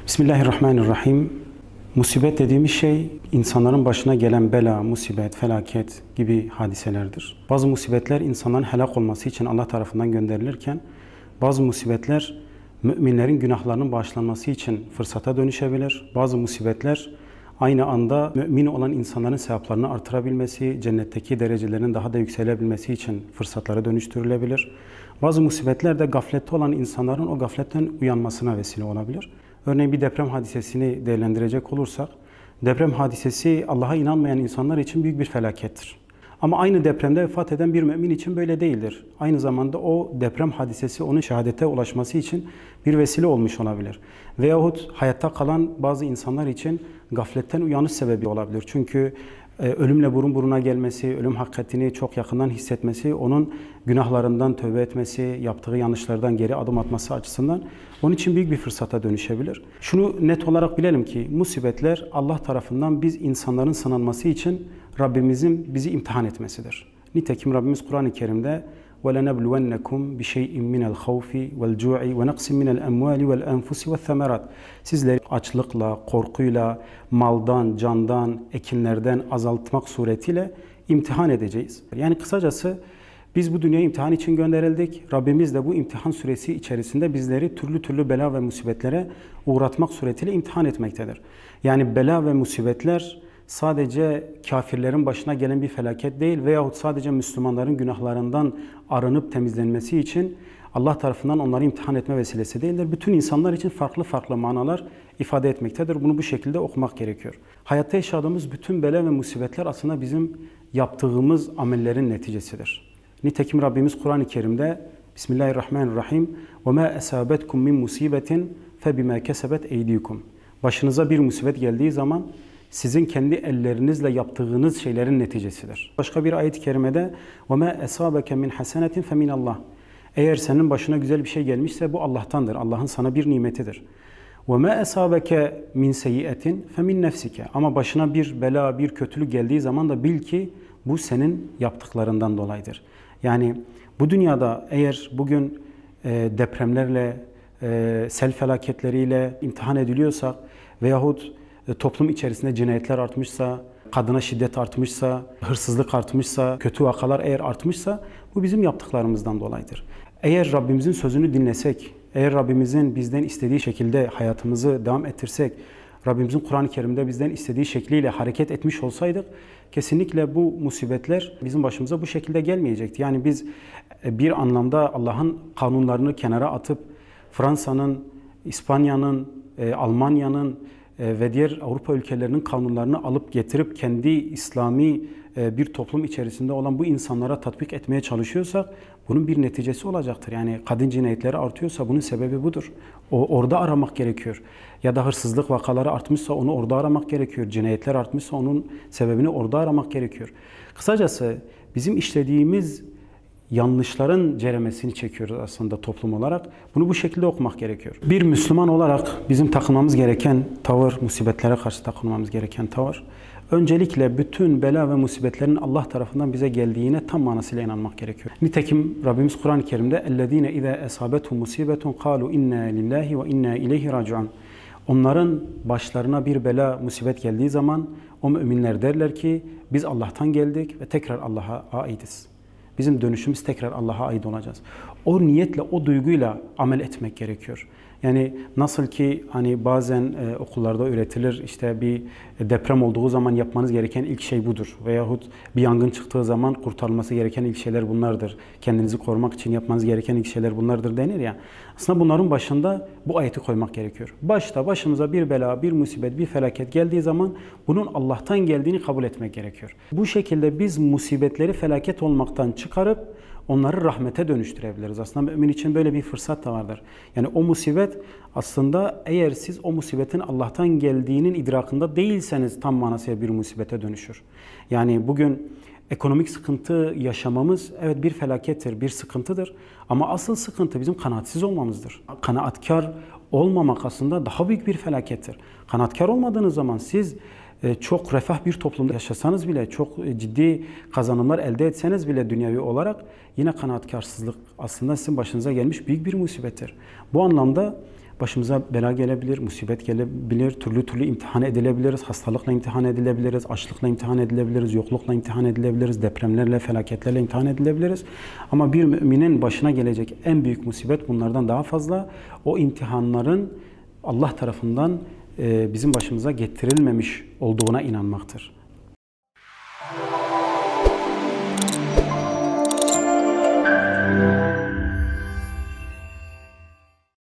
Bismillahirrahmanirrahim. Musibet dediğimiz şey insanların başına gelen bela, musibet, felaket gibi hadiselerdir. Bazı musibetler insanların helak olması için Allah tarafından gönderilirken bazı musibetler müminlerin günahlarının bağışlanması için fırsata dönüşebilir. Bazı musibetler aynı anda mümin olan insanların sevaplarını artırabilmesi, cennetteki derecelerinin daha da yükselebilmesi için fırsatlara dönüştürülebilir. Bazı musibetler de gaflette olan insanların o gafletten uyanmasına vesile olabilir. Örneğin bir deprem hadisesini değerlendirecek olursak, deprem hadisesi Allah'a inanmayan insanlar için büyük bir felakettir. Ama aynı depremde vefat eden bir mümin için böyle değildir. Aynı zamanda o deprem hadisesi onun şehadete ulaşması için bir vesile olmuş olabilir. Veyahut hayatta kalan bazı insanlar için gafletten uyanış sebebi olabilir. Çünkü ölümle burun buruna gelmesi, ölüm hakikatini çok yakından hissetmesi, onun günahlarından tövbe etmesi, yaptığı yanlışlardan geri adım atması açısından onun için büyük bir fırsata dönüşebilir. Şunu net olarak bilelim ki musibetler Allah tarafından biz insanların sınanması için Rabbimizin bizi imtihan etmesidir. Nitekim Rabbimiz Kur'an-ı Kerim'de وَلَنَبْلُوَنَّكُمْ بِشَيْءٍ مِنَ الْخَوْفِ وَالْجُوعِ وَنَقْسٍ مِنَ الْاَمْوَالِ وَالْاَنْفُسِ وَالثَّمَرَاتِ Sizleri açlıkla, korkuyla, maldan, candan, ekinlerden azaltmak suretiyle imtihan edeceğiz. Yani kısacası biz bu dünyaya imtihan için gönderildik. Rabbimiz de bu imtihan süresi içerisinde bizleri türlü türlü bela ve musibetlere uğratmak suretiyle imtihan etmektedir. Yani bela ve musibetler sadece kafirlerin başına gelen bir felaket değil veyahut sadece Müslümanların günahlarından arınıp temizlenmesi için Allah tarafından onları imtihan etme vesilesi değildir. Bütün insanlar için farklı farklı manalar ifade etmektedir. Bunu bu şekilde okumak gerekiyor. Hayatta yaşadığımız bütün bela ve musibetler aslında bizim yaptığımız amellerin neticesidir. Nitekim Rabbimiz Kur'an-ı Kerim'de Bismillahirrahmanirrahim وَمَا أَسَابَتْكُمْ مِنْ مُصِيبَةٍ فَبِمَا كَسَبَتْ اَيْدِيكُمْ Başınıza bir musibet geldiği zaman sizin kendi ellerinizle yaptığınız şeylerin neticesidir. Başka bir ayet-i kerimede وَمَا أَسَابَكَ مِنْ حَسَنَةٍ فَمِنَ اللّٰهِ Eğer senin başına güzel bir şey gelmişse bu Allah'tandır. Allah'ın sana bir nimetidir. وَمَا أَسَابَكَ مِنْ سَيِّئَةٍ فَمِنْ نَفْسِكَ Ama başına bir bela, bir kötülük geldiği zaman da bil ki bu senin yaptıklarından dolayıdır. Yani bu dünyada eğer bugün depremlerle, sel felaketleriyle imtihan ediliyorsak veyahut toplum içerisinde cinayetler artmışsa, kadına şiddet artmışsa, hırsızlık artmışsa, kötü vakalar eğer artmışsa bu bizim yaptıklarımızdan dolayıdır. Eğer Rabbimizin sözünü dinlesek, eğer Rabbimizin bizden istediği şekilde hayatımızı devam ettirsek, Rabbimizin Kur'an-ı Kerim'de bizden istediği şekliyle hareket etmiş olsaydık, kesinlikle bu musibetler bizim başımıza bu şekilde gelmeyecekti. Yani biz bir anlamda Allah'ın kanunlarını kenara atıp Fransa'nın, İspanya'nın, Almanya'nın ve diğer Avrupa ülkelerinin kanunlarını alıp getirip kendi İslami bir toplum içerisinde olan bu insanlara tatbik etmeye çalışıyorsak bunun bir neticesi olacaktır. Yani kadın cinayetleri artıyorsa bunun sebebi budur. Orada aramak gerekiyor. Ya da hırsızlık vakaları artmışsa onu orada aramak gerekiyor. Cinayetler artmışsa onun sebebini orada aramak gerekiyor. Kısacası bizim işlediğimiz yanlışların ceremesini çekiyoruz aslında toplum olarak. Bunu bu şekilde okumak gerekiyor. Bir Müslüman olarak bizim takınmamız gereken tavır, musibetlere karşı takınmamız gereken tavır, öncelikle bütün bela ve musibetlerin Allah tarafından bize geldiğine tam manasıyla inanmak gerekiyor. Nitekim Rabbimiz Kur'an-ı Kerim'de اَلَّذ۪ينَ اِذَا اَسَابَتْهُمْ مُصِيبَةٌ قَالُوا اِنَّا لِلّٰهِ وَاِنَّا اِلَيْهِ رَاجِعُونَ Onların başlarına bir bela, musibet geldiği zaman o müminler derler ki biz Allah'tan geldik ve tekrar Allah'a aitiz. Bizim dönüşümüz tekrar Allah'a ait olacağız. O niyetle, o duyguyla amel etmek gerekiyor. Yani nasıl ki hani bazen okullarda öğretilir, işte bir deprem olduğu zaman yapmanız gereken ilk şey budur. Veyahut bir yangın çıktığı zaman kurtarılması gereken ilk şeyler bunlardır. Kendinizi korumak için yapmanız gereken ilk şeyler bunlardır denir ya. Aslında bunların başında bu ayeti koymak gerekiyor. Başımıza bir bela, bir musibet, bir felaket geldiği zaman bunun Allah'tan geldiğini kabul etmek gerekiyor. Bu şekilde biz musibetleri felaket olmaktan çıkarıp onları rahmete dönüştürebiliriz. Aslında mümin için böyle bir fırsat da vardır. Yani o musibet aslında eğer siz o musibetin Allah'tan geldiğinin idrakında değilseniz tam manasıyla bir musibete dönüşür. Yani bugün ekonomik sıkıntı yaşamamız evet bir felakettir, bir sıkıntıdır. Ama asıl sıkıntı bizim kanaatsiz olmamızdır. Kanaatkar olmamak aslında daha büyük bir felakettir. Kanaatkar olmadığınız zaman siz çok refah bir toplumda yaşasanız bile, çok ciddi kazanımlar elde etseniz bile dünyevi olarak yine kanaatkarsızlık aslında sizin başınıza gelmiş büyük bir musibettir. Bu anlamda Başımıza bela gelebilir, musibet gelebilir, türlü imtihan edilebiliriz, hastalıkla imtihan edilebiliriz, açlıkla imtihan edilebiliriz, yoklukla imtihan edilebiliriz, depremlerle, felaketlerle imtihan edilebiliriz. Ama bir müminin başına gelecek en büyük musibet bunlardan daha fazla. O imtihanların Allah tarafından bizim başımıza getirilmemiş olduğuna inanmaktır.